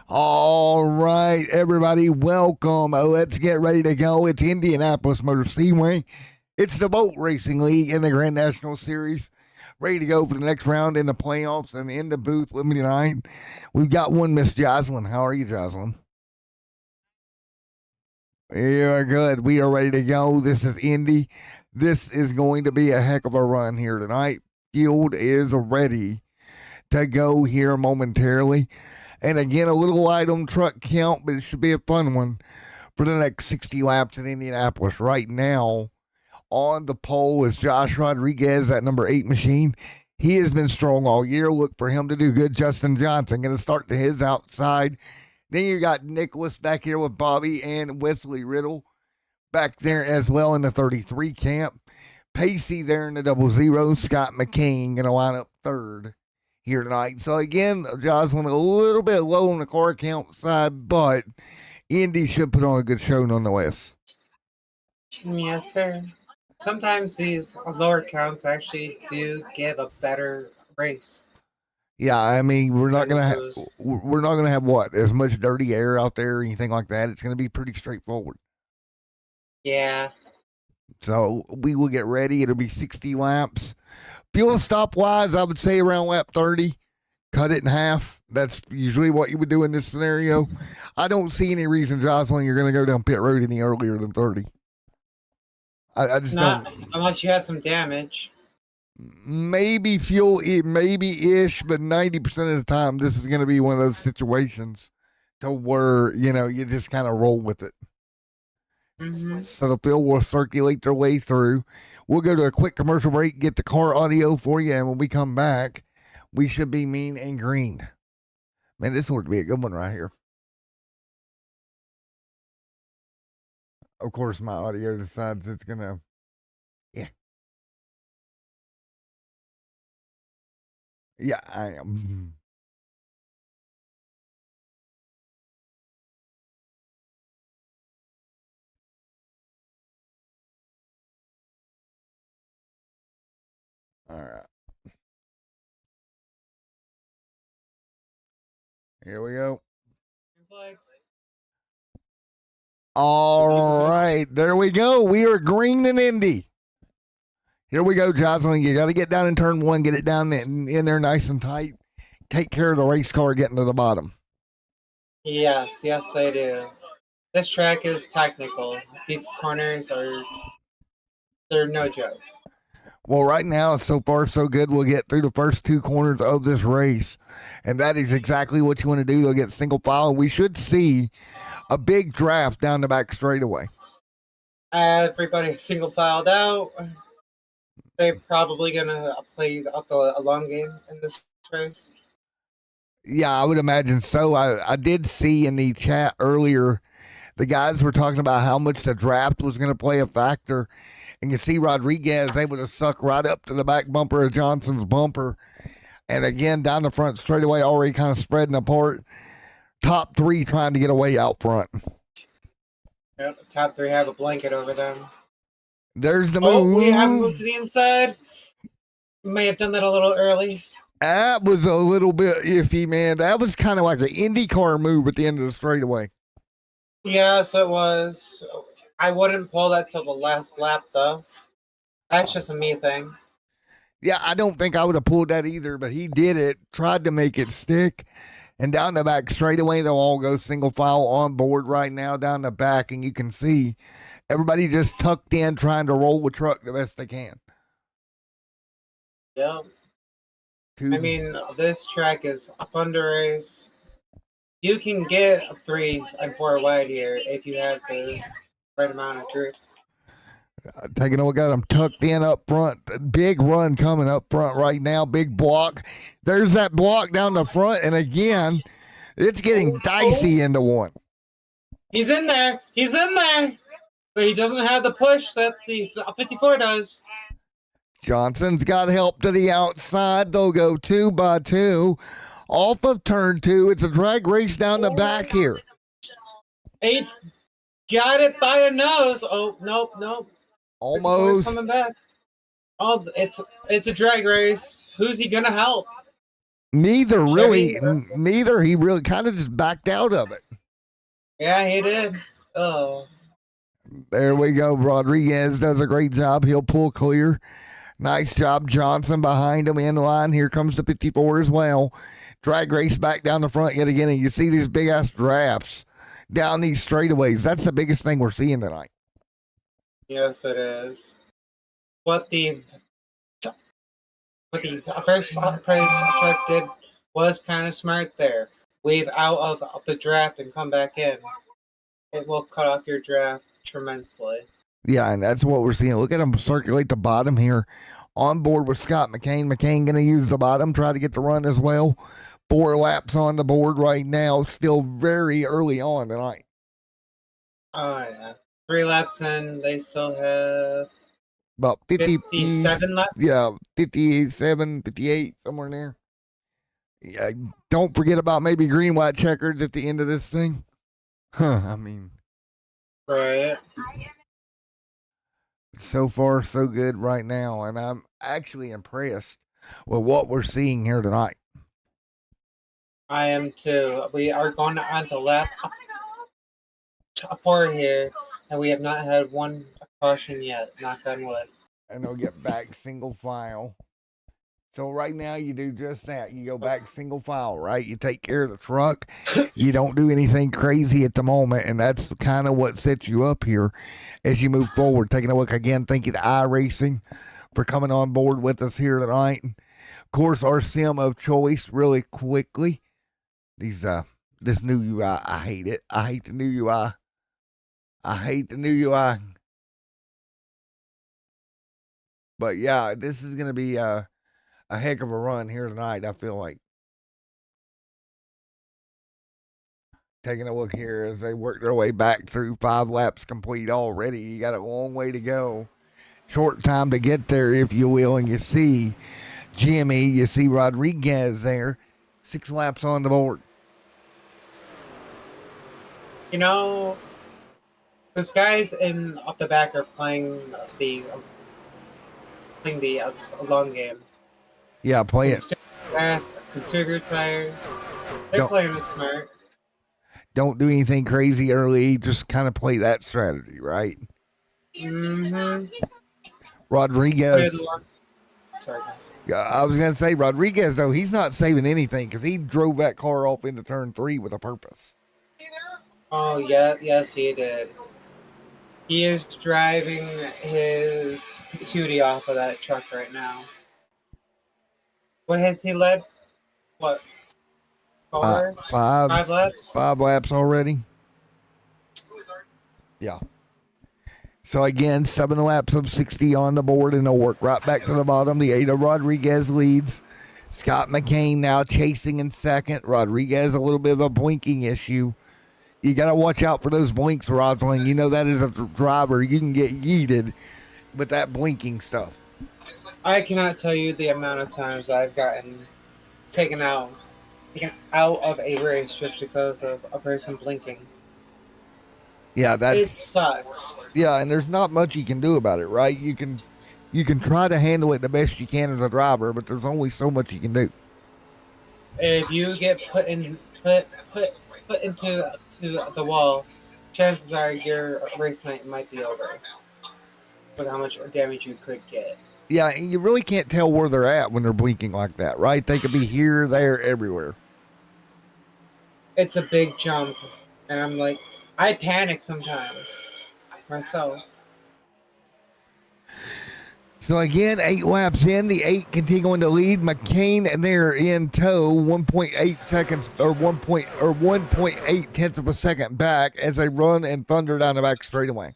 All right, everybody, welcome. Let's get ready to go. It's Indianapolis Motor Speedway. It's the Boat Racing League in the Grand National Series. Ready to go for the next round in the playoffs and in the booth with me tonight. We've got one Miss Jocelyn. How are you, Jocelyn? You're good. We are ready to go. This is Indy. This is going to be a heck of a run here tonight. Field is ready to go here momentarily. And again, a little light on truck count, but it should be a fun one for the next 60 laps in Indianapolis. Right now, on the pole is Josh Rodriguez, that number 8 machine. He has been strong all year. Look for him to do good. Justin Johnson going to start to his outside. Then you got Nicholas back here with Bobby and Wesley Riddle back there as well in the 33 camp. Pacey there in the 00. Scott McCain going to line up third here tonight. So again, Jocelyn a little bit low on the car count side, but Indy should put on a good show nonetheless. Yes, sir. Sometimes these lower counts actually do give a better race. Yeah, I mean we're not gonna have what as much dirty air out there or anything like that. It's gonna be pretty straightforward. Yeah. So we will get ready. It'll be 60 laps. Fuel stop wise, I would say around lap 30. Cut it in half. That's usually what you would do in this scenario. I don't see any reason, Jocelyn, you're going to go down pit road any earlier than 30. I just Not don't. unless you have some damage. Maybe fuel, maybe-ish, but 90% of the time, this is going to be one of those situations to where, you just kind of roll with it. Mm-hmm. So the field will circulate their way through. We'll go to a quick commercial break, get the car audio for you, and when we come back, we should be mean and green. Man, this would be a good one right here. Of course, my audio decides it's going to, yeah. Yeah, I am. All right. Here we go. All right. There we go. We are green and Indy. Here we go, Jocelyn. You got to get down in turn one, get it down in there nice and tight. Take care of the race car getting to the bottom. Yes, they do. This track is technical. These corners they're no joke. Well, right now, so far, so good. We'll get through the first 2 corners of this race, and that is exactly what you want to do. They'll get single file. We should see a big draft down the back straightaway. Everybody single filed out. They're probably going to play up a long game in this race. Yeah, I would imagine so. I did see in the chat earlier, the guys were talking about how much the draft was going to play a factor. And you see Rodriguez able to suck right up to the back bumper of Johnson's bumper. And again, down the front straightaway, already kind of spreading apart. Top 3 trying to get away out front. Yep, top 3 have a blanket over them. There's the move. Oh, we haven't moved to the inside. May have done that a little early. That was a little bit iffy, man. That was kind of like an IndyCar move at the end of the straightaway. Yes, it was. I wouldn't pull that till the last lap, though. That's just a me thing. Yeah, I don't think I would have pulled that either, but he did it, tried to make it stick. And down the back straightaway, they'll all go single file on board right now down the back, and you can see everybody just tucked in trying to roll the truck the best they can. Yeah. I mean, this track is a fun to race. You can get 3 and 4 wide here if you have the right amount of grip. Taking a look at them tucked in up front. Big run coming up front right now. Big block. There's that block down the front. And again, it's getting dicey into one. He's in there. But he doesn't have the push that the 54 does. Johnson's got help to the outside. They'll go 2 by 2. Off of turn 2. It's a drag race down the back here. 8's got it by a nose. Oh, nope. Almost coming back. Oh, it's a drag race. Who's he gonna help? Neither Chevy, neither. He really kind of just backed out of it. yeah, he did. Oh, There we go. Rodriguez does a great job. He'll pull clear. Nice job, Johnson behind him in line. Here comes the 54 as well. Drag race back down the front yet again, and you see these big ass drafts down these straightaways. That's the biggest thing we're seeing tonight. yes, it is. What the first price truck did was kind of smart there. Wave out of the draft and come back in. It will cut off your draft tremendously. Yeah, and that's what we're seeing. Look at him circulate the bottom here. On board with Scott McCain. McCain going to use the bottom, try to get the run as well. 4 laps on the board right now. Still very early on tonight. Oh, yeah. 3 laps in, they still have About 57 left? Yeah, 57, 58, somewhere in there. Yeah, don't forget about maybe green, white checkers at the end of this thing. I mean. Right. So far, so good right now, and I'm actually impressed with what we're seeing here tonight. I am too. We are going on to lap 4 here, and we have not had one caution yet. Knock on wood. And they'll get back single file. So right now you do just that. You go back single file, right? You take care of the truck. You don't do anything crazy at the moment, and that's kind of what sets you up here as you move forward. Taking a look again, thank you to iRacing for coming on board with us here tonight. Of course, our sim of choice really quickly. This new UI, I hate it. I hate the new UI. I hate the new UI. But yeah, this is going to be a heck of a run here tonight, I feel like. Taking a look here as they work their way back through 5 laps complete already. You got a long way to go. Short time to get there, if you will. And you see Jimmy, you see Rodriguez there. 6 laps on the board. You know, those guys in up the back are playing the long game. Yeah, play it. Fast, conserve your tires. They're playing it smart. Don't do anything crazy early. Just kind of play that strategy, right? Mm-hmm. Rodriguez. Sorry. I was going to say, Rodriguez, though, he's not saving anything because he drove that car off into turn 3 with a purpose. Oh, yeah. Yes, he did. He is driving his patootie off of that truck right now. What has he led? What? 5 laps? 5 laps already. Yeah. So again, 7 laps of 60 on the board, and they'll work right back to the bottom. The Ada Rodriguez leads. Scott McCain now chasing in second. Rodriguez a little bit of a blinking issue. You got to watch out for those blinks, Rosling. You know that as a driver, you can get yeeted with that blinking stuff. I cannot tell you the amount of times I've gotten taken out of a race just because of a person blinking. Yeah, it sucks. Yeah, and there's not much you can do about it, right? You can try to handle it the best you can as a driver, but there's only so much you can do. If you get put into the wall, chances are your race night might be over with how much damage you could get. Yeah, and you really can't tell where they're at when they're blinking like that, right? They could be here, there, everywhere. It's a big jump, and I'm like, I panic sometimes myself. So again, 8 laps in, the 8 continuing to lead McCain, and they're in tow, 1.8 seconds or 1.8 tenths of a second back as they run and thunder down the back straightaway.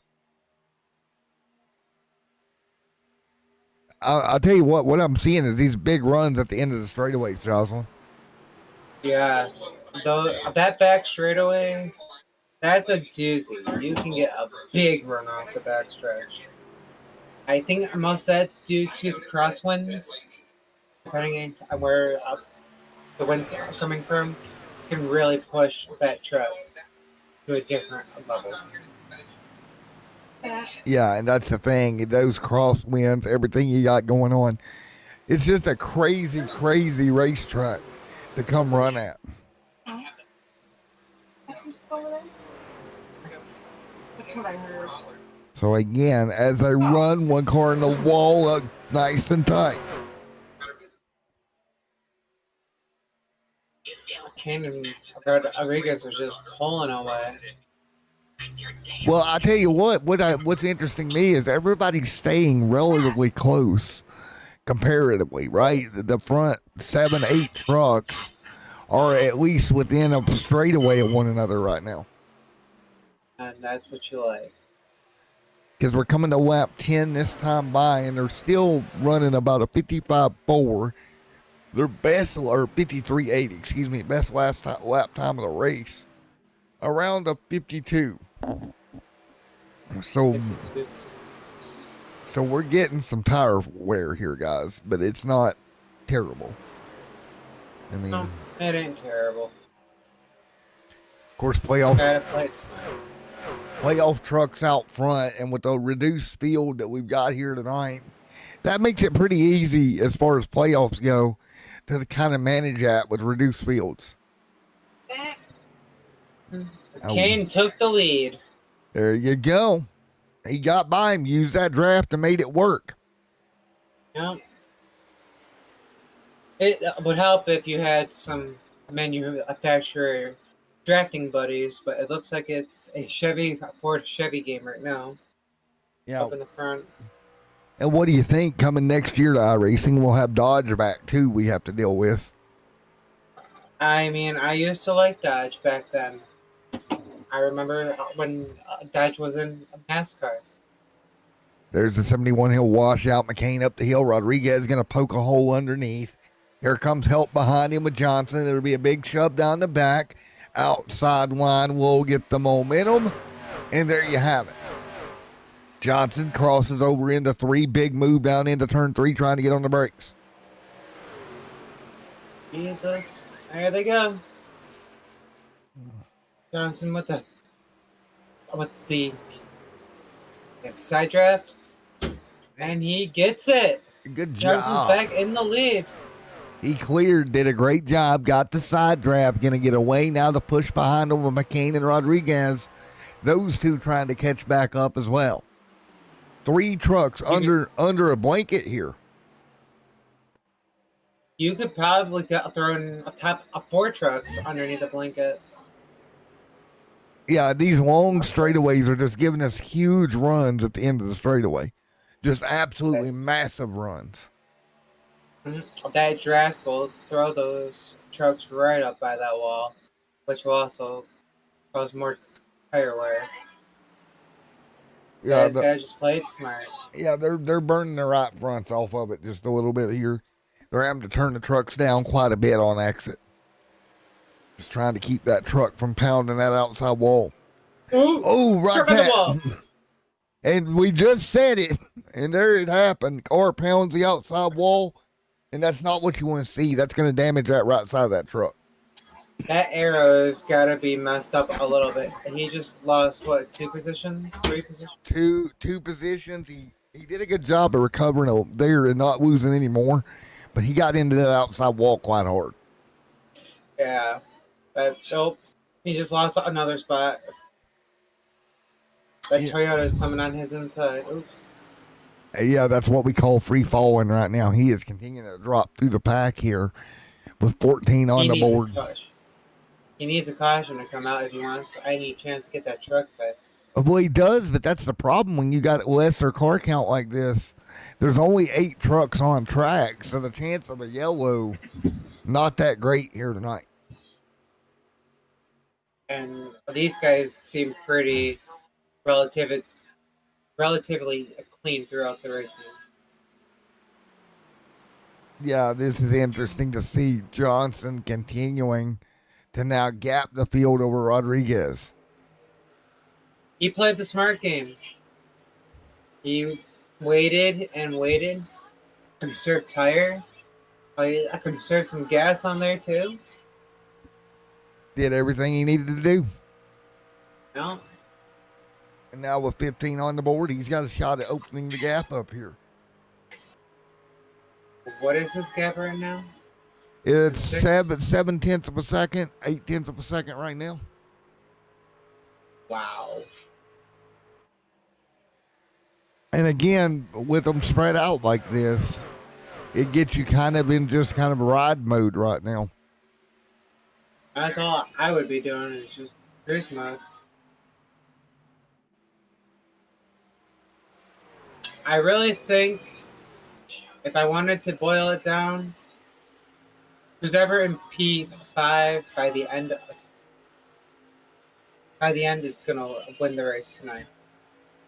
I'll tell you what I'm seeing is these big runs at the end of the straightaway, Jocelyn. Yes, that back straightaway, that's a doozy. You can get a big run off the back stretch. I think most of that's due to the crosswinds, depending on where the winds are coming from, can really push that truck to a different level. Yeah, and that's the thing. Those crosswinds, everything you got going on. It's just a crazy, crazy racetrack. to come run at. That's what I heard. So again, as I run, one car in the wall up nice and tight. Kane and Rodriguez are just pulling away. Well, I tell you what's interesting to me is everybody's staying relatively close comparatively, right? The front 7, 8 trucks are at least within a straightaway of one another right now. And that's what you like. Because we're coming to lap 10 this time by, and they're still running about a 55.4. Their best, or 53.80, excuse me, best lap time of the race, around a 52. So we're getting some tire wear here, guys, but it's not terrible. I mean, no, it ain't terrible. Of course, playoff trucks out front, and with the reduced field that we've got here tonight, that makes it pretty easy as far as playoffs go to kind of manage that with reduced fields. Kane took the lead. There you go. He got by him, used that draft, and made it work. Yeah. It would help if you had some manufacturer drafting buddies, but it looks like it's a Ford Chevy game right now. Yeah. Up in the front. And what do you think coming next year to iRacing? We'll have Dodge back too. We have to deal with. I mean, I used to like Dodge back then. I remember when Dodge was in NASCAR. There's the 71 hill washout. McCain up the hill. Rodriguez is going to poke a hole underneath. Here comes help behind him with Johnson. It'll be a big shove down the back. Outside line will get the momentum. And there you have it. Johnson crosses over into 3. Big move down into turn 3, trying to get on the brakes. Jesus. There they go. Johnson with the side draft. And he gets it. Good job. Johnson's back in the lead. He cleared, did a great job, got the side draft, going to get away. Now the push behind him with McCain and Rodriguez. Those two trying to catch back up as well. 3 trucks under a blanket here. You could probably throw in a top 4 trucks underneath a blanket. Yeah, these long straightaways are just giving us huge runs at the end of the straightaway. Just absolutely massive runs. That draft will throw those trucks right up by that wall, which will also cause more tire wear. Yeah, this guy just played smart. Yeah, they're burning the right fronts off of it just a little bit here. They're having to turn the trucks down quite a bit on exit. Just trying to keep that truck from pounding that outside wall. Ooh, oh, right there. And we just said it, and there it happened. Car pounds the outside wall, and that's not what you want to see. That's going to damage that right side of that truck. That arrow's got to be messed up a little bit. And he just lost, what, 2 positions? 3 positions? Two positions. He did a good job of recovering there and not losing any more, but he got into that outside wall quite hard. Yeah. He just lost another spot. That Toyota is coming on his inside. Oops. Yeah, that's what we call free falling right now. He is continuing to drop through the pack here with 14 on the board. He needs a caution to come out if he wants any chance to get that truck fixed. Well, he does, but that's the problem when you got lesser car count like this. There's only 8 trucks on track, so the chance of a yellow, not that great here tonight. And these guys seem pretty relatively clean throughout the racing. Yeah, this is interesting to see Johnson continuing to now gap the field over Rodriguez. He played the smart game. He waited and waited, conserved tire. I conserved some gas on there too. Did everything he needed to do. No. And now with 15 on the board, he's got a shot at opening the gap up here. What is his gap right now? It's Six. seven tenths of a second, 8 tenths of a second right now. Wow. And again, with them spread out like this, it gets you kind of in just kind of ride mode right now. That's all I would be doing is just cruise mode. I really think if I wanted to boil it down, who's ever in P5 by the end is gonna win the race tonight.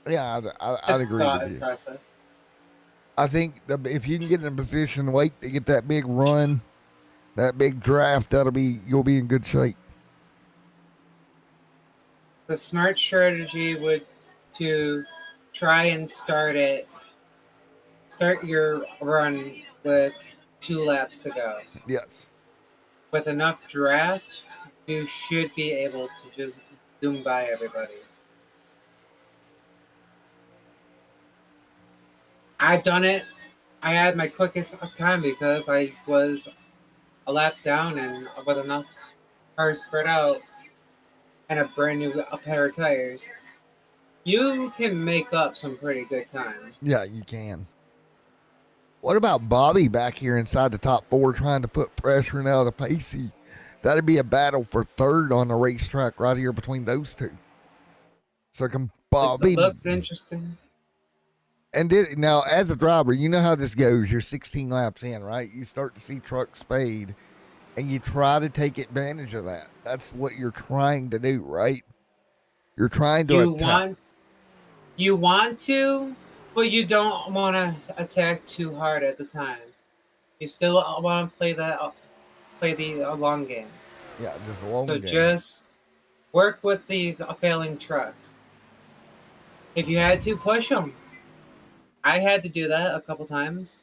Yeah, I'd Just agree thought with and you. process. I think if you can get in a position late to get that big run, that big draft, you'll be in good shape. The smart strategy would to try and start your run with 2 laps to go. Yes. With enough draft, you should be able to just zoom by everybody. I've done it. I had my quickest time because I was a lap down and with enough cars spread out and a brand new pair of tires. You can make up some pretty good time. Yeah, you can. What about Bobby back here inside the top 4 trying to put pressure out of Pacey? That'd be a battle for third on the racetrack right here between those two. So can Bobby... It looks interesting. And now, as a driver, you know how this goes. You're 16 laps in, right? You start to see trucks fade, and you try to take advantage of that. That's what you're trying to do, right? You're trying to attack. You want to, but you don't want to attack too hard at the time. You still want to play the long game. Yeah, just a long So game. just work with the failing truck. If you had to, push them. I had to do that a couple times,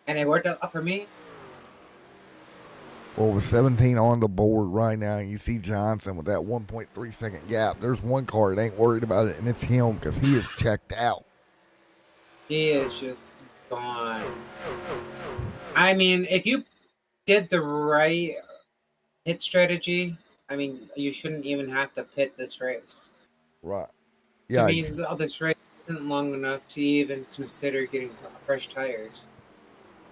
and it worked out for me. Well, with 17 on the board right now, you see Johnson with that 1.3 second gap. There's one car that ain't worried about it, and it's him because he is checked out. He is just gone. I mean, if you did the right pit strategy, I mean, you shouldn't even have to pit this race. Right. To Yeah. me, this race isn't long enough to even consider getting fresh tires.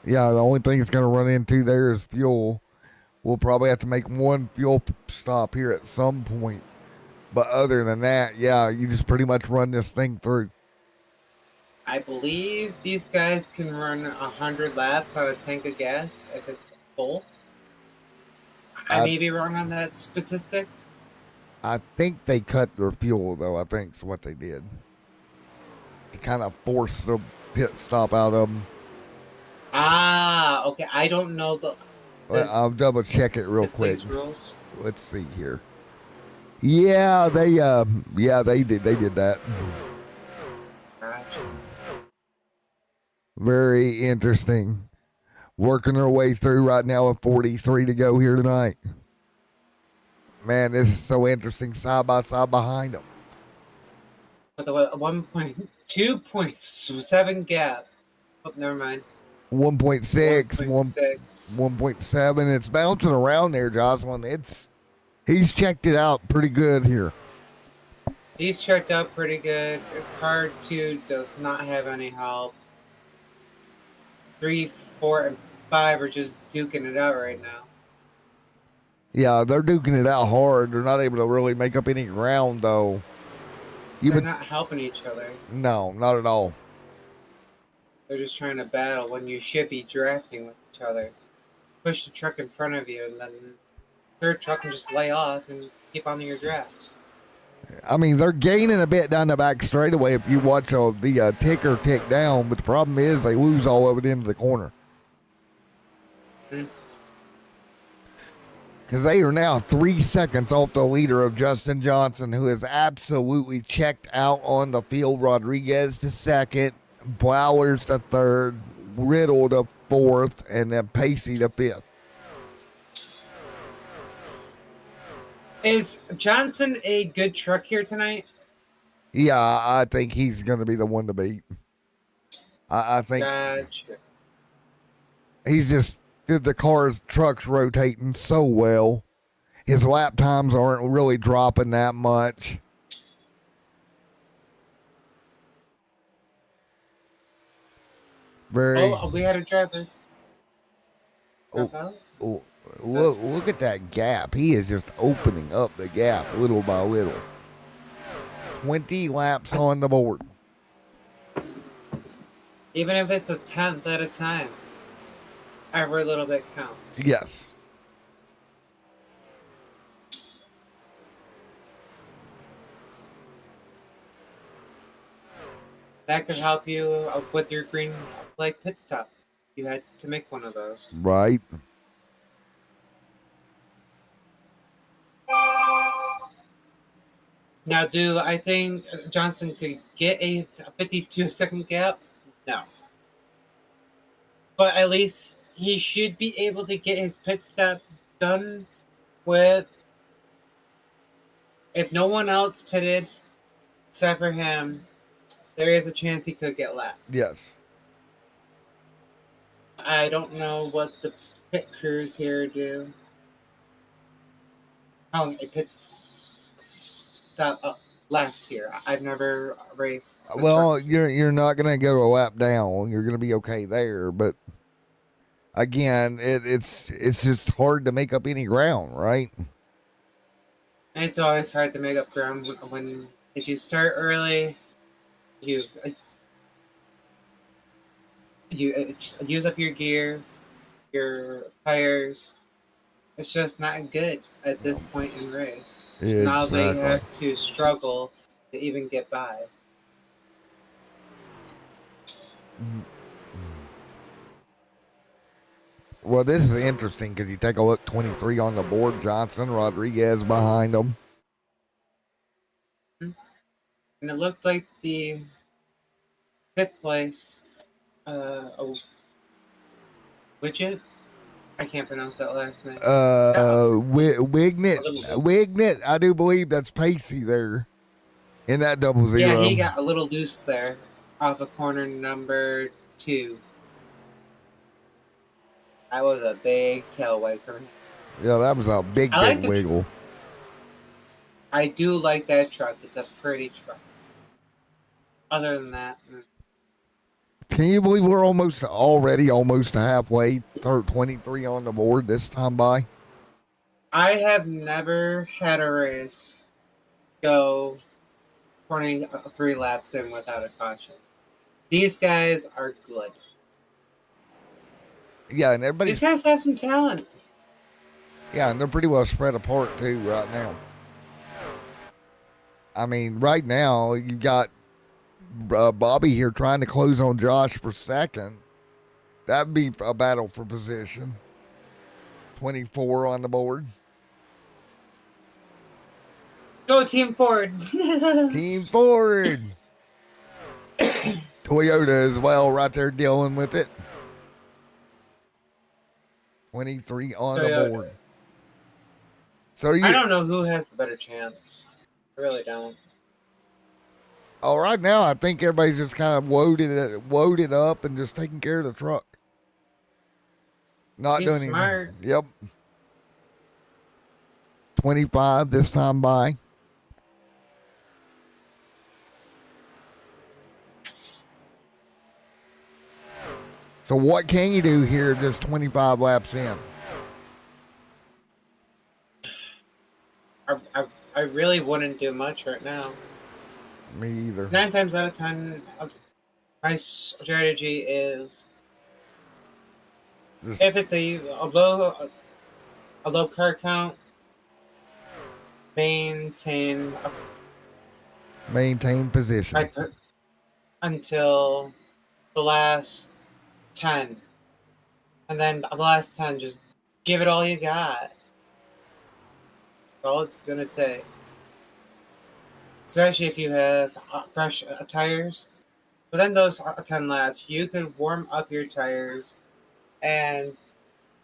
Yeah, the only thing it's going to run into there is fuel. We'll probably have to make one fuel stop here at some point. But other than that, yeah, you just pretty much run this thing through. I believe these guys can run 100 laps on a tank of gas if it's full. I may be wrong on that statistic. I think they cut their fuel, though. I think is what they did. To kind of force the pit stop out of them. Ah, okay. I don't know the. I'll double check it real quick. Rules. Let's see here. Yeah, they did that. Gotcha. Very interesting. Working their way through right now with 43 to go here tonight. Man, this is so interesting. Side by side behind them. With a 2.7 gap. Oh, never mind. 1.6, 1.7. It's bouncing around there, Jocelyn. He's checked it out pretty good here. He's checked out pretty good. Car 2 does not have any help. 3, 4, and 5 are just duking it out right now. Yeah, they're duking it out hard. They're not able to really make up any ground, though. They're not helping each other. No, not at all. They're just trying to battle when you should be drafting with each other. Push the truck in front of you, and then the third truck can just lay off and keep on your draft. I mean, they're gaining a bit down the back straightaway if you watch the ticker tick down, but the problem is they lose all of it into the corner. Because they are now 3 seconds off the leader of Justin Johnson, who is absolutely checked out on the field. Rodriguez to second, Bowers to third, Riddle to fourth, and then Pacey to fifth. Is Johnson a good truck here tonight? Yeah, I think he's going to be the one to beat. I think Gotcha. he's just the truck's rotating so well. His lap times aren't really dropping that much. Very. Oh, we had a driver. Oh, oh, look at that gap. He is just opening up the gap little by little. 20 laps on the board. Even if it's a tenth at a time, every little bit counts. Yes. That could help you with your green flag pit stop. You had to make one of those. Right. Now, do I think Johnson could get a 52-second gap? No. But at least he should be able to get his pit stop done with, if no one else pitted except for him, there is a chance he could get lapped. Yes. I don't know what the pit crews here do. How long a pit stop lasts here? I've never raced. Well, you're not gonna go a lap down. You're gonna be okay there, but again, it's just hard to make up any ground, right? And it's always hard to make up ground when if you start early, you use up your gear, your tires. It's just not good at this point in race. Exactly. Now they have to struggle to even get by. Well, this is interesting because you take a look, 23 on the board, Johnson, Rodriguez behind them. And it looked like the fifth place Widget. I can't pronounce that last name. Wignet, I do believe that's Pacey there in that 0-0. Yeah, he got a little loose there off of corner number 2. That was a big tail wag for him. Yeah, that was a big wiggle. I do like that truck. It's a pretty truck. Other than that, can you believe we're already almost halfway? 23 on the board this time by. I have never had a race go 23 laps in without a caution. These guys are good. Yeah, and these guys have some talent. Yeah, and they're pretty well spread apart too right now. I mean, right now you got Bobby here trying to close on Josh for second. That'd be a battle for position. 24 on the board. Go Team Ford. Team Ford. Toyota as well right there dealing with it. 23 on the board. So I don't know who has the better chance. I really don't. Oh, right now I think everybody's just kind of loaded up and just taking care of the truck. Not doing smart. anything. Yep. 25 this time by. So what can you do here just 25 laps in? I really wouldn't do much right now. Me either. 9 times out of 10, my strategy is if it's a low car count, maintain position until the last 10, and then the last 10 just give it all you got. All it's gonna take, especially if you have fresh tires. But then those 10 laps, you could warm up your tires and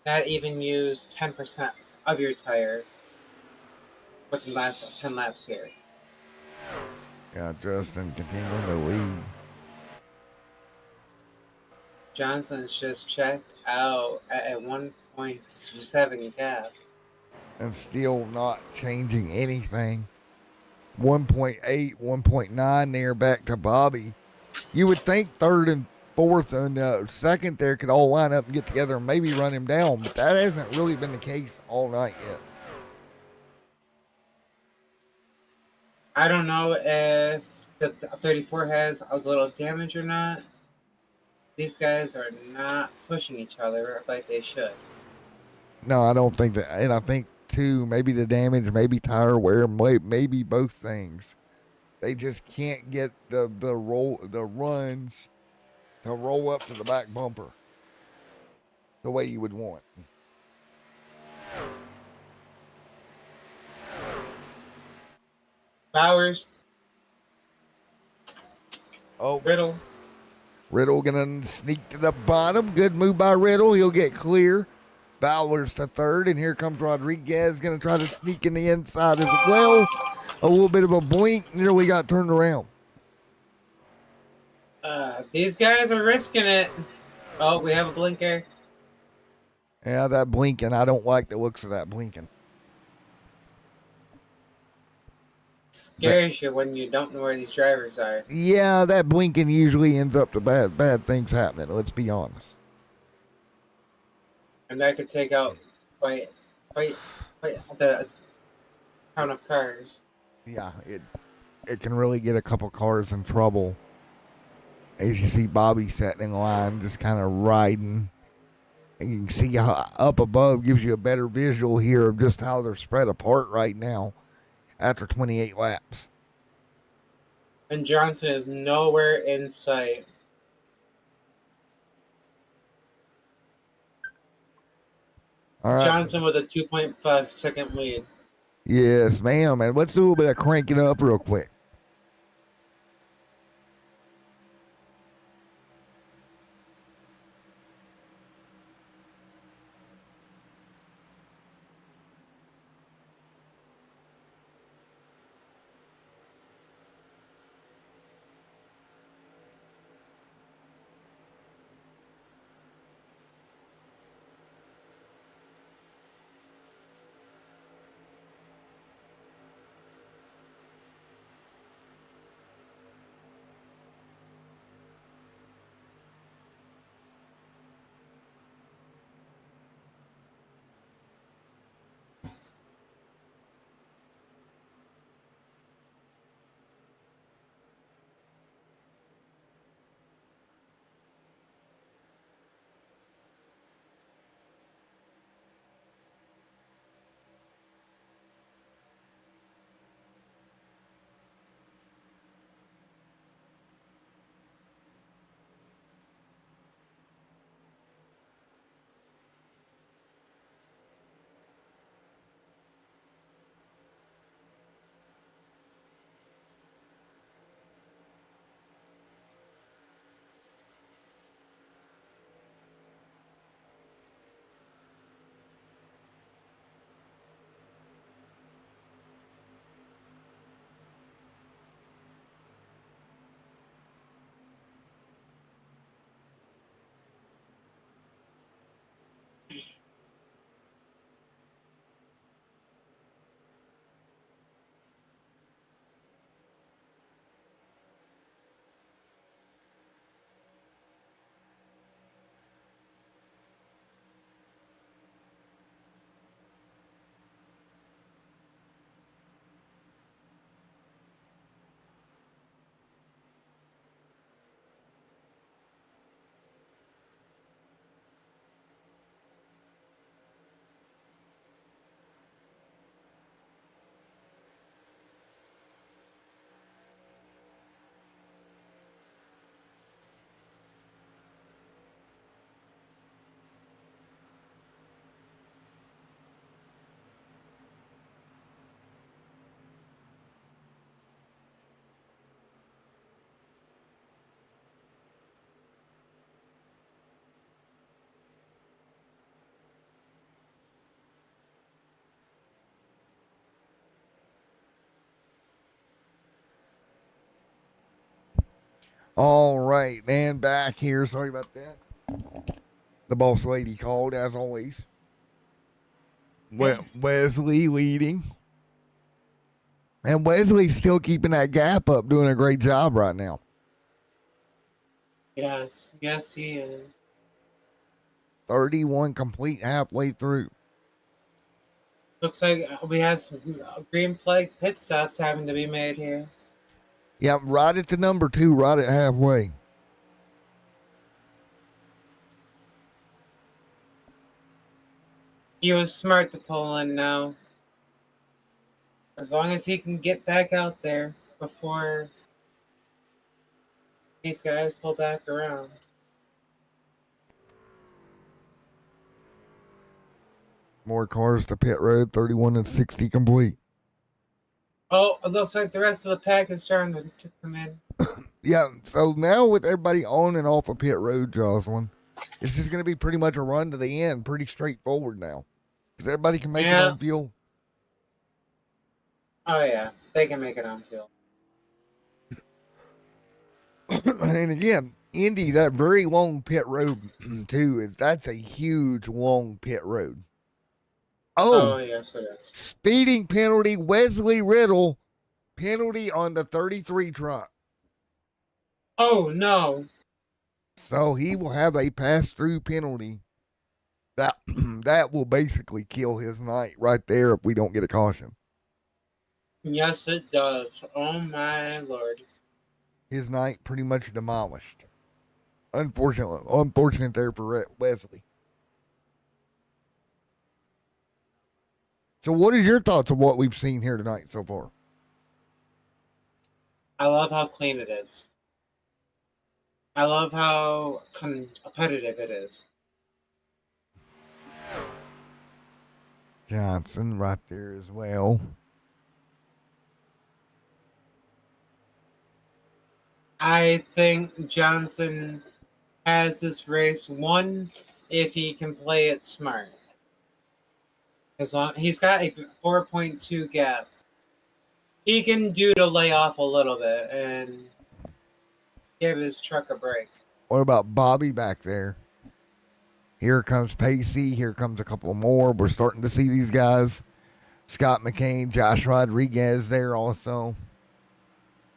not even use 10% of your tire within the last 10 laps here. Yeah, Justin continuing to lead. Johnson's just checked out at a 1.7 cap. And still not changing anything. 1.8, 1.9 there back to Bobby. You would think third and fourth and second there could all line up and get together and maybe run him down, but that hasn't really been the case all night yet. I don't know if the 34 has a little damage or not. These guys are not pushing each other like they should. No, I don't think that. And I think, too, maybe the damage, maybe tire wear, maybe both things. They just can't get the runs to roll up to the back bumper the way you would want. Bowers. Oh, Riddle. Riddle going to sneak to the bottom. Good move by Riddle. He'll get clear. Bowers to third, and here comes Rodriguez, going to try to sneak in the inside as well. A little bit of a blink, nearly got turned around. These guys are risking it. Oh, we have a blinker. Yeah, that blinking, I don't like the looks of that blinking. Scares you when you don't know where these drivers are. Yeah, that blinking usually ends up to bad things happening, let's be honest. And that could take out quite the count of cars. Yeah, it can really get a couple cars in trouble. As you see Bobby setting in line, just kind of riding. And you can see how up above gives you a better visual here of just how they're spread apart right now after 28 laps. And Johnson is nowhere in sight. All right. Johnson with a 2.5 second lead. Yes, ma'am. And let's do a little bit of cranking up real quick. All right, man, back here. Sorry about that. The boss lady called, as always. Wesley leading. And Wesley's still keeping that gap up, doing a great job right now. Yes, he is. 31 complete halfway through. Looks like we have some green flag pit stops having to be made here. Yep, right at the number 2, right at halfway. He was smart to pull in now. As long as he can get back out there before these guys pull back around. More cars to pit road, 31 and 60 complete. Oh, it looks like the rest of the pack is starting to come in. Yeah, so now with everybody on and off of pit road, Jocelyn, it's just going to be pretty much a run to the end, pretty straightforward now. Because everybody can make it on fuel. Oh, yeah, they can make it on fuel. And again, Indy, that very long pit road, too, that's a huge, long pit road. Oh, yes, it is. Speeding penalty, Wesley Riddle, penalty on the 33 truck. Oh, no. So he will have a pass-through penalty. That will basically kill his night right there if we don't get a caution. Yes, it does. Oh, my Lord. His night pretty much demolished. Unfortunate there for Wesley. So what is your thoughts of what we've seen here tonight so far? I love how clean it is. I love how competitive it is. Johnson right there as well. I think Johnson has this race won if he can play it smart. As long he's got a 4.2 gap, he can do to lay off a little bit and give his truck a break. What about Bobby back there? Here comes Pacey. Here comes a couple more. We're starting to see these guys. Scott McCain, Josh Rodriguez there also.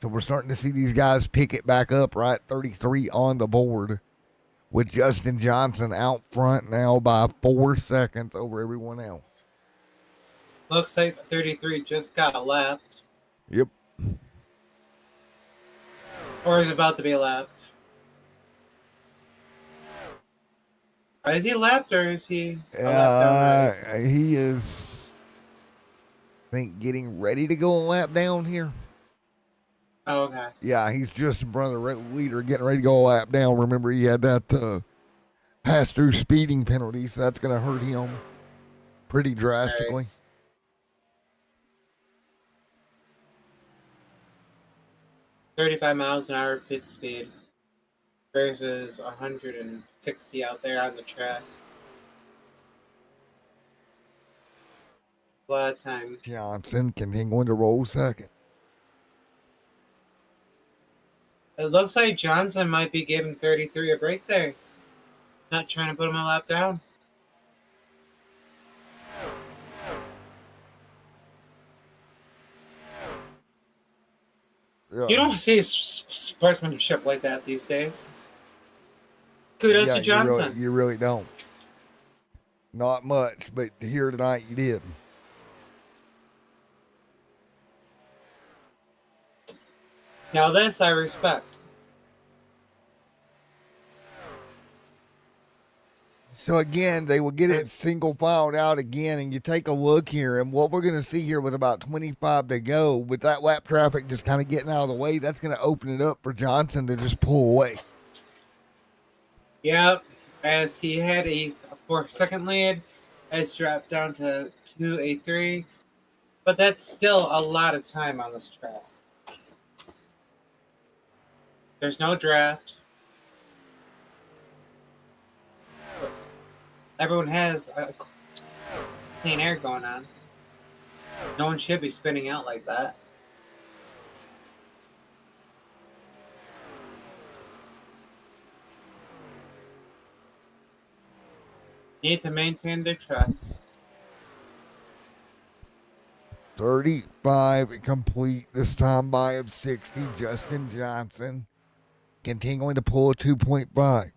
So we're starting to see these guys pick it back up, right? 33 on the board with Justin Johnson out front now by 4 seconds over everyone else. Looks like 33 just got lapped. Yep. Or is about to be lapped. Is he lapped or is he a lap down? He is, I think, getting ready to go a lap down here. Oh, okay. Yeah, he's just in front of the leader getting ready to go a lap down. Remember, he had that pass-through speeding penalty, so that's going to hurt him pretty drastically. Right. 35 miles an hour pit speed versus 160 out there on the track. A lot of time. Johnson continuing to roll second. It looks like Johnson might be giving 33 a break there. Not trying to put him a lap down. Yeah. You don't see sportsmanship like that these days. Kudos to Johnson. You really don't. Not much, but here tonight you did. Now this I respect. So again, they will get it single filed out again, and you take a look here, and what we're going to see here with about 25 to go, with that lap traffic just kind of getting out of the way, that's going to open it up for Johnson to just pull away. Yep, as he had a 4-second lead, has dropped down to 2.83, but that's still a lot of time on this track. There's no draft. Everyone has clean air going on. No one should be spinning out like that. Need to maintain their tracks. 35 complete this time by of 60. Justin Johnson continuing to pull a 2.5.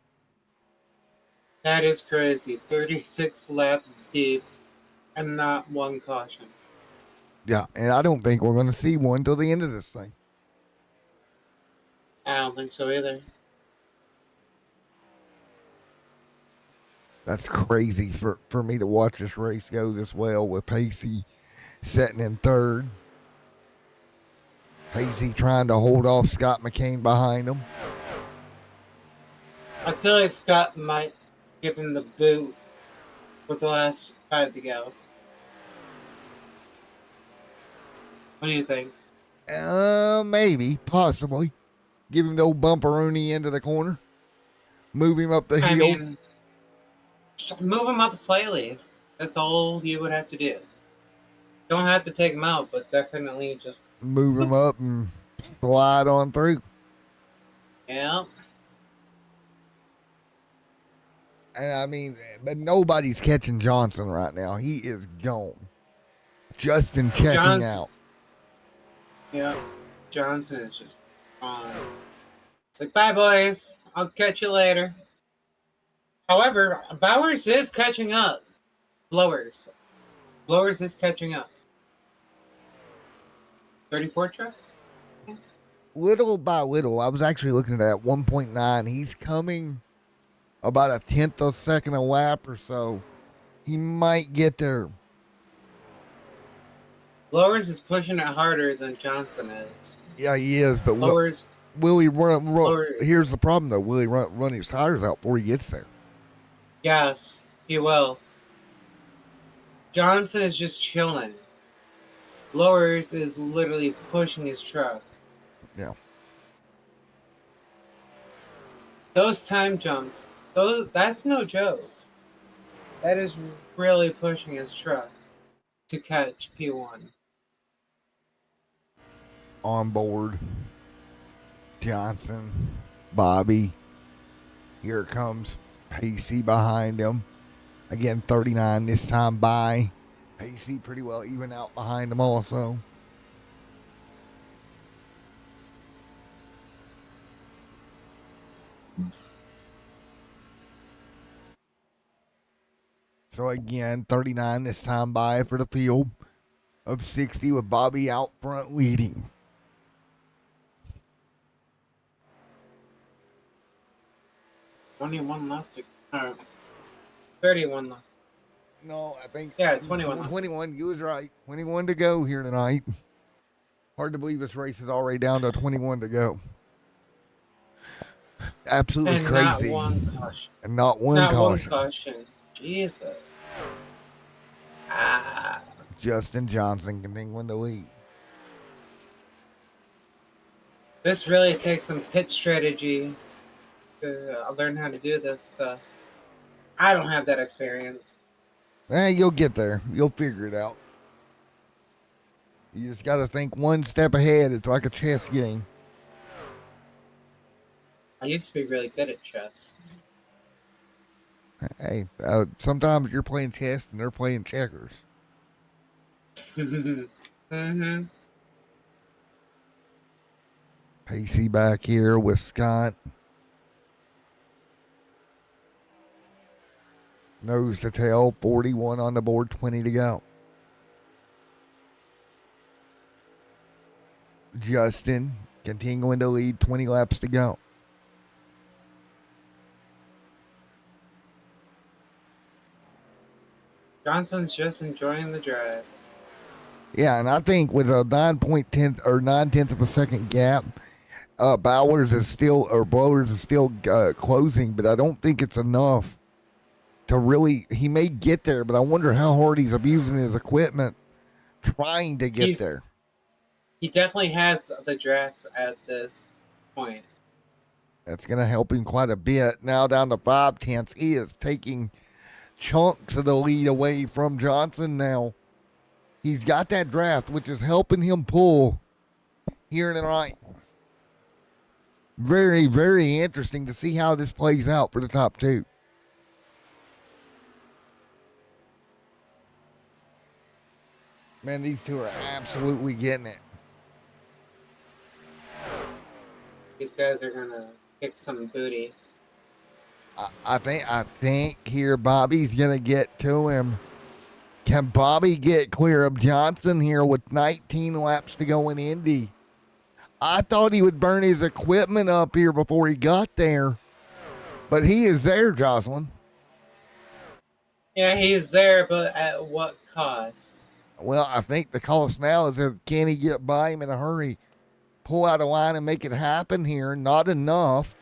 That is crazy. 36 laps deep and not one caution. Yeah, and I don't think we're going to see one till the end of this thing. I don't think so either. That's crazy for me to watch this race go this well with Pacey sitting in third. Pacey trying to hold off Scott McCain behind him. I feel like Scott might give him the boot with the last 5 to go. What do you think? Maybe, possibly. Give him the old bumperoonie into the corner. Move him up the I hill. mean, move him up slightly. That's all you would have to do. Don't have to take him out, but definitely just Move him up and slide on through. yeah. And I mean, but nobody's catching Johnson right now. He is gone. Justin checking Johnson. out. Yeah, Johnson is just on. It's like, bye, boys. I'll catch you later. However, Bowers is catching up. Blowers is catching up. 34 truck? Little by little, I was actually looking at that 1.9. He's coming about a tenth of a second a lap or so. He might get there. Blowers is pushing it harder than Johnson is. Yeah, he is, but Blowers. will he run? Blowers. Here's the problem, though. Will he run his tires out before he gets there? Yes, he will. Johnson is just chilling. Blowers is literally pushing his truck. Yeah. Those time jumps, that's no joke. That is really pushing his truck to catch P1. On board. Johnson, Bobby. Here comes Pacey behind him. Again, 39 this time by. Pacey pretty well even out behind him also. So again, 39 this time by for the field of 60 with Bobby out front leading. $21 left. 31 left. No, I think. Yeah, 21 left. 21, you was right. 21 to go here tonight. Hard to believe this race is already down to 21 to go. Absolutely And crazy. not one caution. And not one Not one caution. caution. Jesus. Justin Johnson continuing the lead. This really takes some pit strategy to learn how to do this stuff. I don't have that experience. You'll get there. You'll figure it out. You just got to think one step ahead. It's like a chess game. I used to be really good at chess. Hey, sometimes you're playing chess and they're playing checkers. Mm-hmm. Pacey back here with Scott. Nose to tail, 41 on the board, 20 to go. Justin continuing to lead, 20 laps to go. Johnson's just enjoying the drive. Yeah, and I think with a 9 tenths of a second gap, Blowers is still closing, but I don't think it's enough to really. He may get there, but I wonder how hard he's abusing his equipment trying to get there. He definitely has the draft at this point. That's going to help him quite a bit. Now down to 5 tenths. He is taking chunks of the lead away from Johnson now. He's got that draft, which is helping him pull here tonight. Very, very interesting to see how this plays out for the top two. Man, these two are absolutely getting it. These guys are gonna kick some booty. I think here Bobby's gonna get to him. Can Bobby get clear of Johnson here with 19 laps to go in Indy? I thought he would burn his equipment up here before he got there, but he is there, Jocelyn. Yeah, he's there, but at what cost? Well, I think the cost now is that can he get by him in a hurry, pull out a line and make it happen here? Not enough.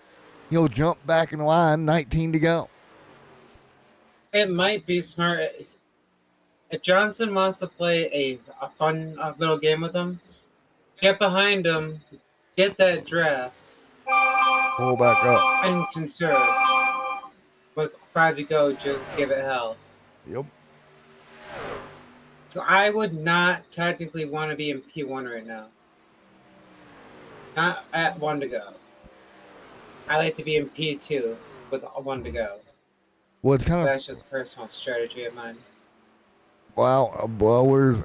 He'll jump back in line, 19 to go. It might be smart. If Johnson wants to play a fun little game with him, get behind him, get that draft, Pull back up. and conserve. With 5 to go, just give it hell. Yep. So I would not technically want to be in P1 right now. Not at 1 to go. I like to be in P2 with 1 to go. Well, it's kind of That's just a personal strategy of mine. Blowers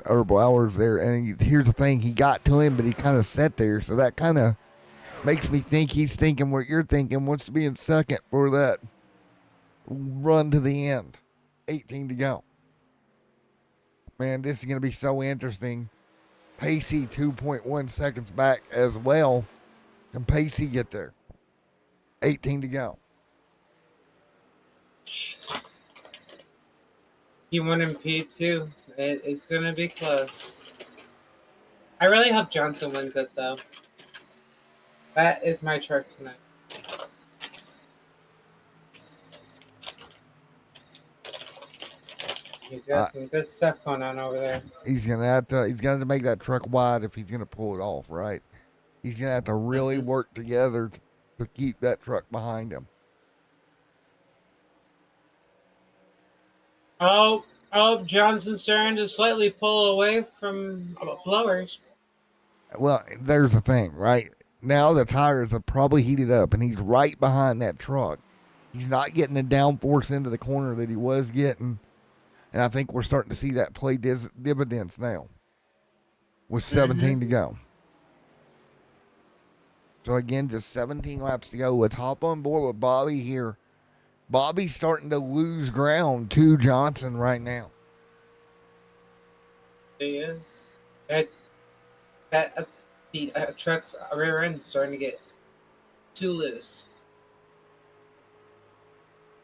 there, and here's the thing: he got to him, but he kind of sat there, so that kind of makes me think he's thinking what you're thinking, wants to be in second for that run to the end. 18 to go. Man, this is going to be so interesting. Pacey 2.1 seconds back as well. Can Pacey get there? 18 to go. Jesus. P1 and P2. It's going to be close. I really hope Johnson wins it, though. That is my truck tonight. He's got some good stuff going on over there. He's gonna have to make that truck wide if he's gonna pull it off, right? He's gonna have to really work together to keep that truck behind him. Oh, Johnson's starting to slightly pull away from Blowers. Well, there's the thing, right? Now the tires have probably heated up, and he's right behind that truck. He's not getting the downforce into the corner that he was getting, and I think we're starting to see that play dividends now. With 17 to go. So again, just 17 laps to go. Let's hop on board with Bobby here. Bobby's starting to lose ground to Johnson right now. He is. The truck's rear end starting to get too loose.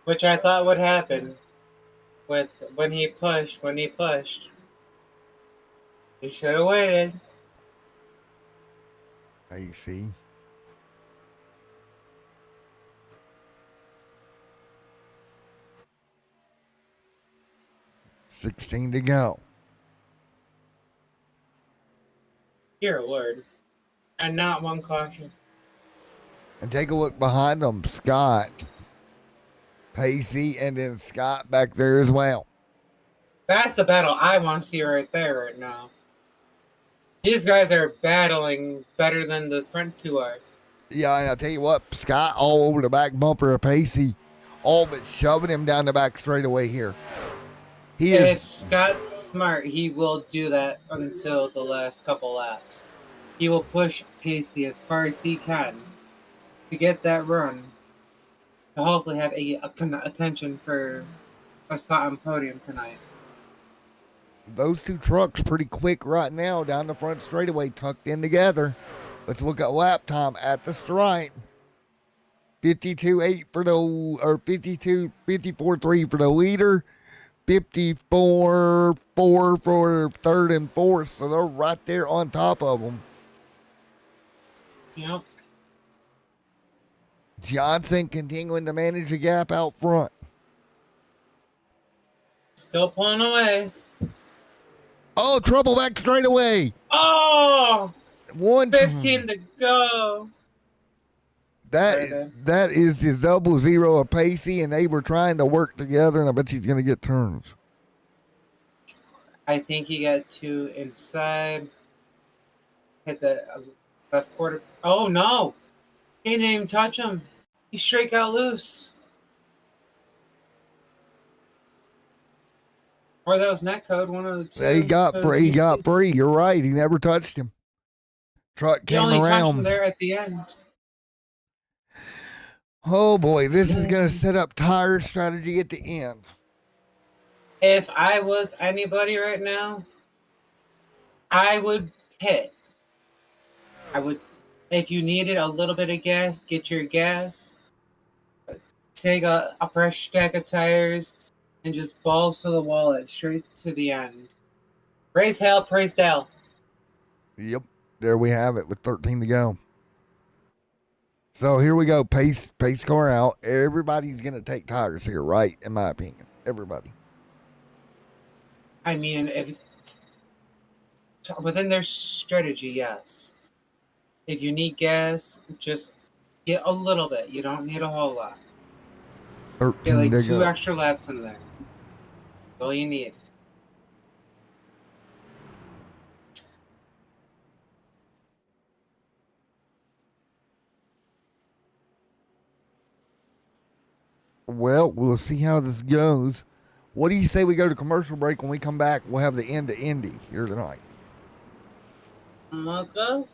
Which I thought would happen with when he pushed. He should have waited. You see. $16 to go. Dear Lord. And not one caution. And take a look behind them, Scott, Pacey, and then Scott back there as well. That's the battle I want to see right there right now. These guys are battling better than the front two are. Yeah, and I'll tell you what, Scott all over the back bumper of Pacey, all but shoving him down the back straightaway here. If Scott's smart, he will do that until the last couple laps. He will push Pacey as far as he can to get that run, to hopefully have a attention for a spot on podium tonight. Those two trucks pretty quick right now down the front straightaway, tucked in together. Let's look at lap time at the stripe. 52.8 for the, or 54.3 for the leader. 54.4 for third and fourth. So they're right there on top of them. Yep. Johnson continuing to manage the gap out front. Still pulling away. Oh, trouble back straightaway. Oh! 15 to go. That is his 0 of Pacey, and they were trying to work together, and I bet he's going to get turns. I think he got two inside. Hit the left quarter. Oh, no. He didn't even touch him. He straight got loose. Or that was netcode, one of the two. He got free. He got free. You're right. He never touched him. Truck He came only touched him around. there at the end. Oh boy, this is going to set up tire strategy at the end. If I was anybody right now, I would pit. I would, if you needed a little bit of gas, get your gas, take a fresh stack of tires, and just balls to the wallet, straight to the end. Praise hell, praise Dell. Yep, there we have it with 13 to go. So here we go. Pace car out. Everybody's going to take tires here, right? In my opinion, everybody. I mean, if it's within their strategy, yes. If you need gas, just get a little bit. You don't need a whole lot. 13 Get like to 2 go. extra laps in there. That's all you need. Well, we'll see how this goes. What do you say we go to commercial break? When we come back, we'll have the end to Indy here tonight. Let's go.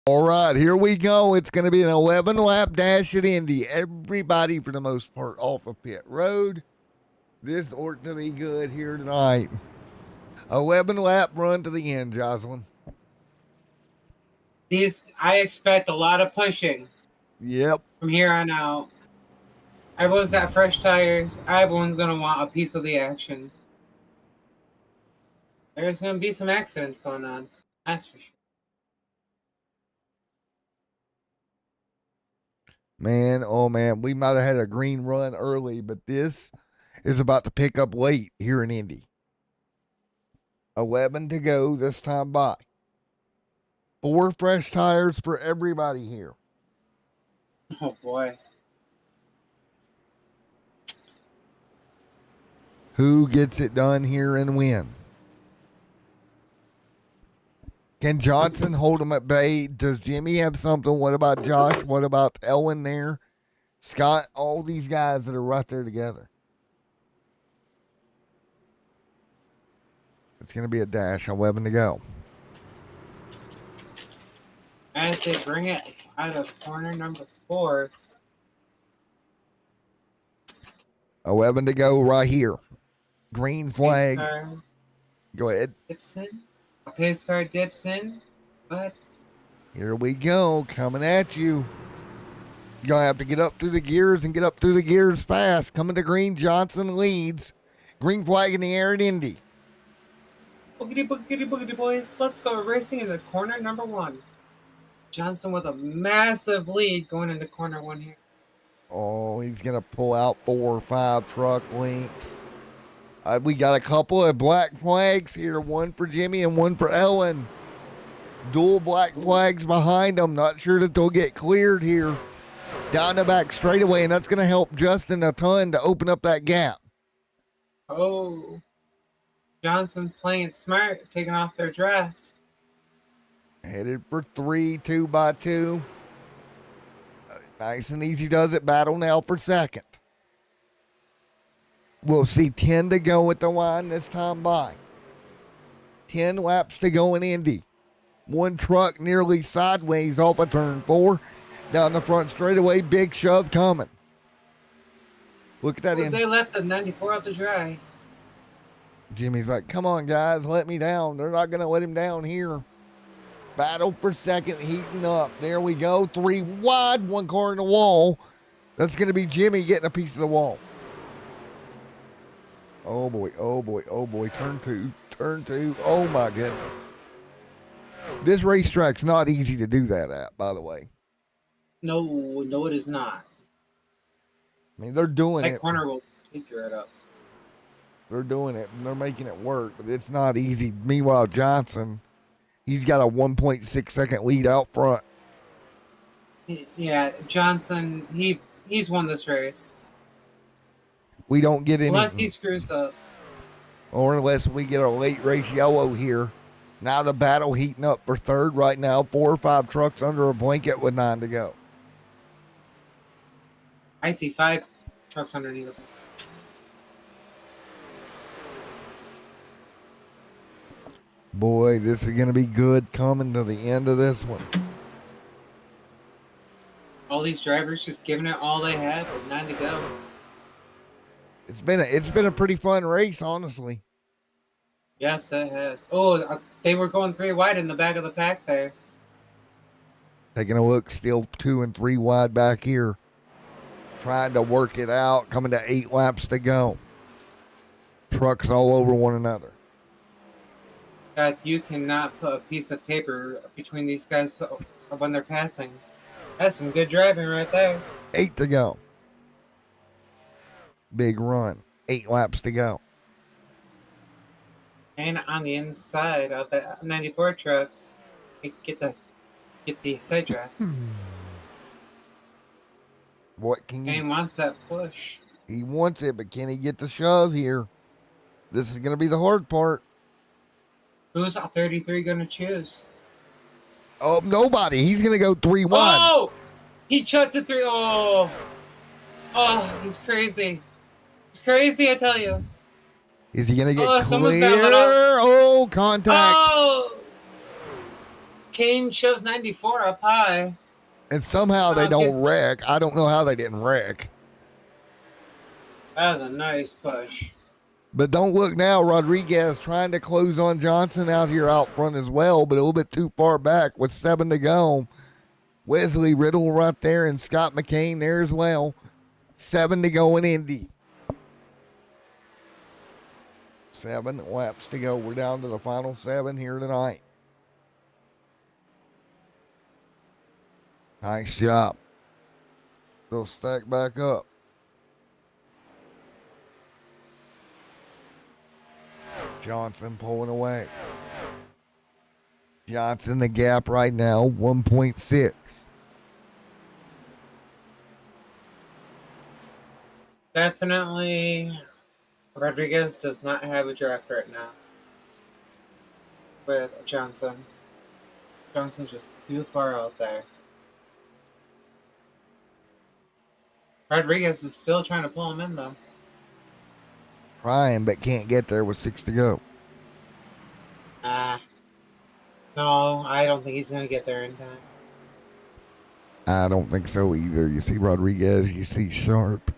All right, here we go. It's going to be an 11 lap dash at Indy. Everybody, for the most part, off of pit road. This ought to be good here tonight. 11 lap run to the end, Jocelyn. I expect a lot of pushing Yep. from here on out. Everyone's got fresh tires. Everyone's gonna want a piece of the action. There's gonna be some accidents going on. That's for sure. Man, oh man, we might have had a green run early, but this is about to pick up late here in Indy. 11 to go this time by. 4 fresh tires for everybody here. Oh boy. Who gets it done here and win? Can Johnson hold him at bay? Does Jimmy have something? What about Josh? What about Ellen there? Scott, all these guys that are right there together. It's going to be a dash. 11 to go. As they bring it out of corner number 4. 11 to go right here. Green flag. Pace car Go ahead. dips in. A pace car dips in. But Here we go. Coming at you. You're going to have to get up through the gears and get up through the gears fast. Coming to green. Johnson leads. Green flag in the air at Indy. boogity boogity boogity boys. Let's go racing in the corner number 1. Johnson with a massive lead going into corner 1 here. Oh, he's going to pull out 4 or 5 truck links. We got a couple of black flags here. One for Jimmy and one for Ellen. Dual black flags behind them. Not sure that they'll get cleared here. Down the back straightaway, and that's going to help Justin a ton to open up that gap. Oh. Johnson playing it smart, taking off their draft. Headed for 3, 2 by 2. Nice and easy does it. Battle now for second. We'll see 10 to go at the line this time by. 10 laps to go in Indy. One truck nearly sideways off of turn 4. Down the front straightaway, big shove coming. Look at that. Well, they left the 94 out to dry. Jimmy's like, come on, guys, let me down. They're not going to let him down here. Battle for second, heating up. There we go. 3 wide, 1 car in the wall. That's going to be Jimmy getting a piece of the wall. Oh, boy, oh, boy, oh, boy. Turn 2, turn 2. Oh, my goodness. This racetrack's not easy to do that at, by the way. No, it is not. I mean, they're doing it. That corner will take you right up. They're doing it, and they're making it work, but it's not easy. Meanwhile, Johnson, he's got a 1.6 second lead out front. Yeah, Johnson, he's won this race. We don't get any. Unless he screws up. Or unless we get a late race yellow here. Now the battle heating up for third right now. 4 or 5 trucks under a blanket with 9 to go. I see 5 trucks underneath him. Boy, this is going to be good coming to the end of this one. All these drivers just giving it all they have with 9 to go. It's been a pretty fun race, honestly. Yes, it has. Oh, they were going 3 wide in the back of the pack there. Taking a look, still 2 and 3 wide back here. Trying to work it out, coming to 8 laps to go. Trucks all over one another. God, you cannot put a piece of paper between these guys when they're passing. That's some good driving right there. 8 to go. Big run. 8 laps to go. And on the inside of that 94 truck, get the side draft. What can And you? he wants that push. He wants it, but can he get the shove here? This is going to be the hard part. Who's 33 going to choose? Oh, nobody. He's going to go 3 wide. Oh! He chucked it through. Oh, he's crazy. He's crazy, I tell you. Is he going to get someone's clear? gotta let out. Oh, contact. Oh! Kane shoves 94 up high. And somehow they don't wreck. I don't know how they didn't wreck. That was a nice push. But don't look now. Rodriguez trying to close on Johnson out here out front as well, but a little bit too far back with 7 to go. Wesley Riddle right there and Scott McCain there as well. 7 to go in Indy. 7 laps to go. We're down to the final 7 here tonight. Nice job. They'll stack back up. Johnson pulling away. Johnson, the gap right now, 1.6. Definitely, Rodriguez does not have a draft right now with Johnson. Johnson's just too far out there. Rodriguez is still trying to pull him in, though. Trying, but can't get there with 6 to go. No, I don't think he's going to get there in time. I don't think so either. You see Rodriguez, you see Sharp,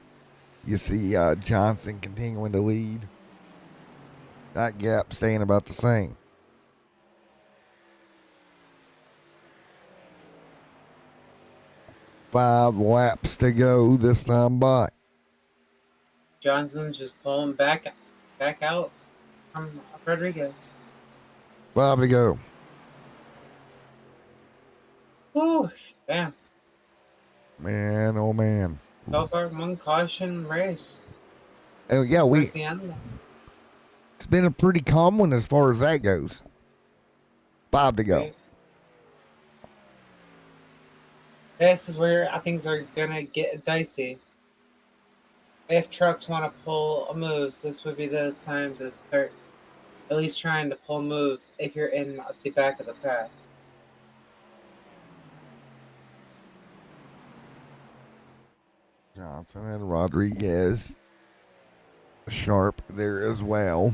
you see Johnson continuing to lead. That gap staying about the same. Five laps to go this time by. Johnson's just pulling back out from Rodriguez. 5 to go. Whew, damn. Man, oh man. So far, one caution race. Oh yeah, Where's the end? it's been a pretty calm one as far as that goes. 5 to go. Okay. This is where things are gonna get dicey. If trucks want to pull moves, this would be the time to start at least trying to pull moves if you're in the back of the pack. Johnson and Rodriguez. Sharp there as well.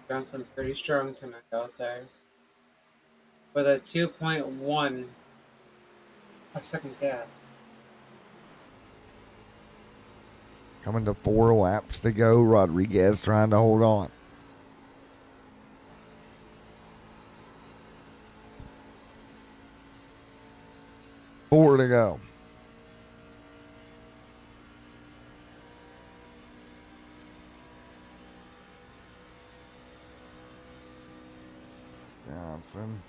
Johnson pretty strong tonight out there. With a 2.1 a second gap. Coming to 4 laps to go. Rodriguez trying to hold on. Four to go. Johnson.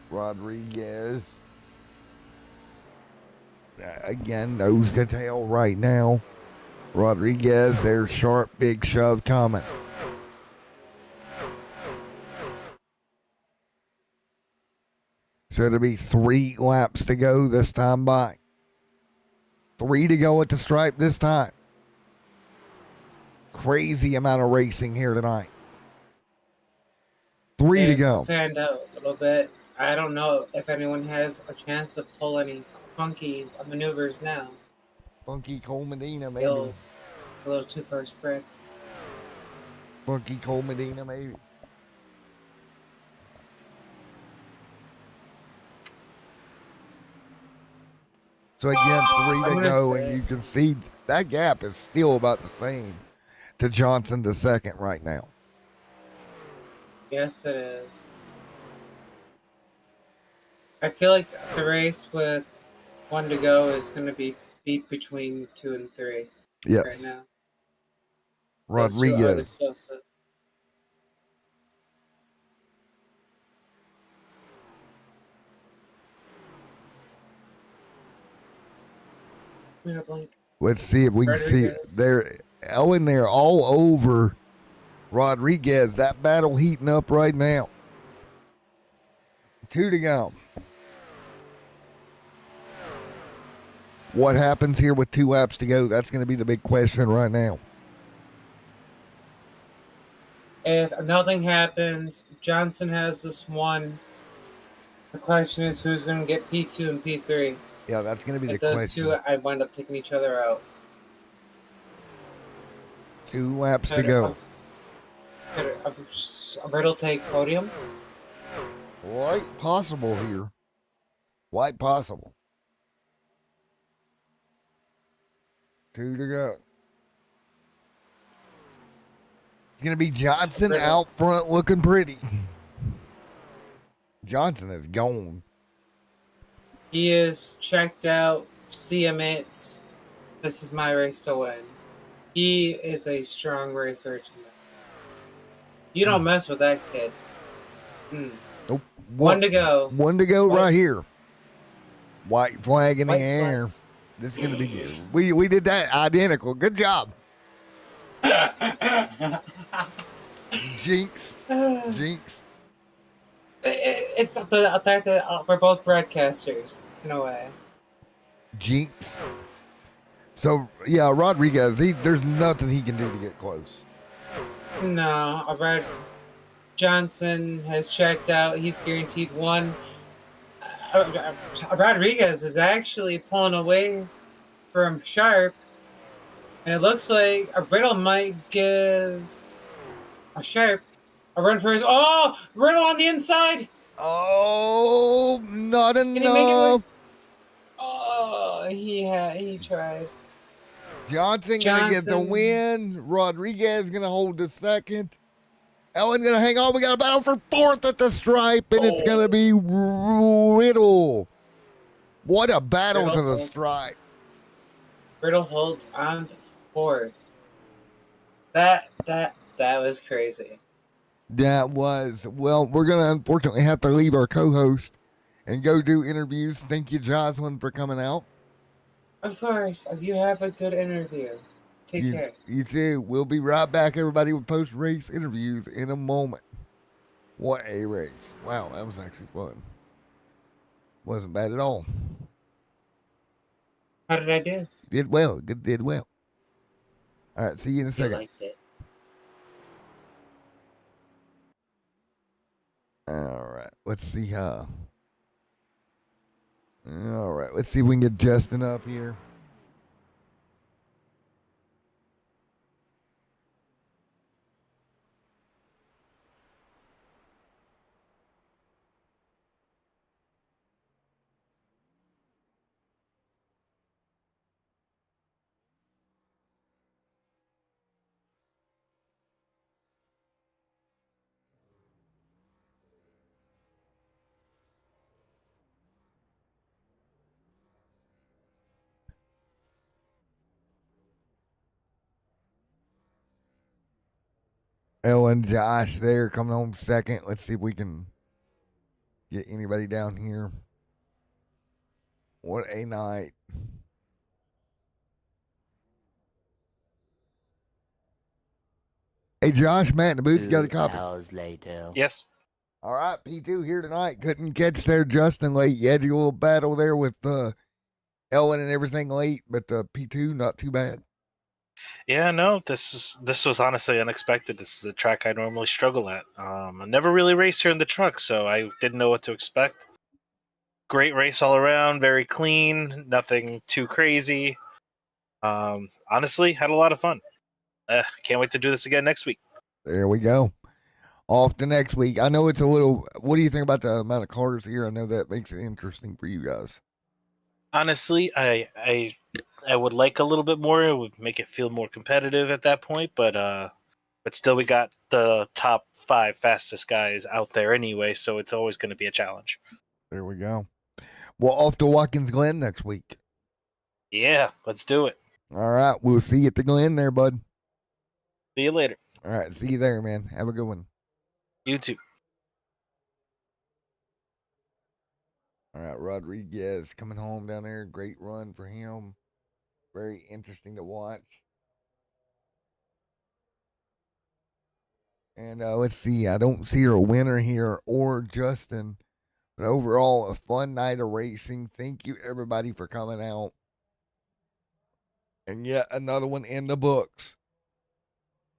Rodriguez. Again, nose to tail right now. Rodriguez, there's Sharp, big shove coming. So it'll be 3 laps to go this time by. 3 to go at the stripe this time. Crazy amount of racing here tonight. 3 to go. Fanned out a little bit. I don't know if anyone has a chance to pull any funky maneuvers now. Funky Cole Medina, maybe. A little too far spread. Funky Cole Medina, maybe. So again, 3 to go, and you can see that gap is still about the same to Johnson to second right now. Yes, it is. I feel like the race with 1 to go is going to be beat between 2 and 3 Yes. right now. Rodriguez. Let's see if we can see they're in there all over Rodriguez. That battle heating up right now. 2 to go. What happens here with 2 laps to go? That's going to be the big question right now. If nothing happens, Johnson has this one. The question is who's going to get P2 and P3. Yeah, that's going to be if the those question. Two, I wind up taking each other out. 2 laps to go. Could a Riddle take podium? Quite possible here. Quite possible. 2 to go. It's going to be Johnson out front looking pretty. Johnson is gone. He is checked out. See him. This is my race to win. He is a strong racer. You don't mess with that kid. Nope. One to go. One to go White- right here. White flag in White the flag. air. This is gonna be good. We did that identical. Good job. Jinx. Jinx. It's the fact that we're both broadcasters in a way. Jinx. So yeah, Rodriguez, there's nothing he can do to get close. No, Red Johnson has checked out. He's guaranteed one. Rodriguez is actually pulling away from Sharp, and it looks like a Riddle might give a Sharp a run for his. Oh, Riddle on the inside. Oh, not Can he make it enough. work? Oh, he tried. Johnson gonna get the Johnson. win. Rodriguez gonna hold the second. Ellen gonna hang on. We got a battle for fourth at the stripe, and it's gonna be Riddle. What a battle to the Riddle. stripe. Riddle holds on to fourth. That was crazy. That was, well, we're gonna unfortunately have to leave our co-host and go do interviews. Thank you, Jocelyn, for coming out. Of course, you have a good interview. Take care. You too. We'll be right back, everybody, with post-race interviews in a moment. What a race. Wow, that was actually fun. Wasn't bad at all. How did I do? You did well. Did well. All right, see you in a You second. liked it. All right, let's see how. All right, let's see if we can get Justin up here. Ellen, Josh there coming home second. Let's see if we can get anybody down here. What a night. Hey, Josh, Matt in the booth, you got a copy? Hours later. Yes. All right, P2 here tonight. Couldn't catch there Justin late. You had your little battle there with Ellen and everything late, but P2, not too bad. Yeah, no, this was honestly unexpected. This is a track I normally struggle at. I never really raced here in the truck, so I didn't know what to expect. Great race all around, very clean, nothing too crazy. Honestly, had a lot of fun. Can't wait to do this again next week. There we go. Off to next week. I know it's a little. What do you think about the amount of cars here? I know that makes it interesting for you guys. Honestly, I would like a little bit more. It would make it feel more competitive at that point, but still, we got the top 5 fastest guys out there anyway, so it's always going to be a challenge. There we go. Well, off to Watkins Glen next week. Yeah, let's do it. All right, we'll see you at the Glen there, bud. See you later. All right, see you there, man. Have a good one. You too. All right, Rodriguez coming home down there. Great run for him. Very interesting to watch. And let's see. I don't see a winner here or Justin. But overall, a fun night of racing. Thank you, everybody, for coming out. And yet another one in the books.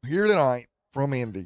Here tonight from Indy.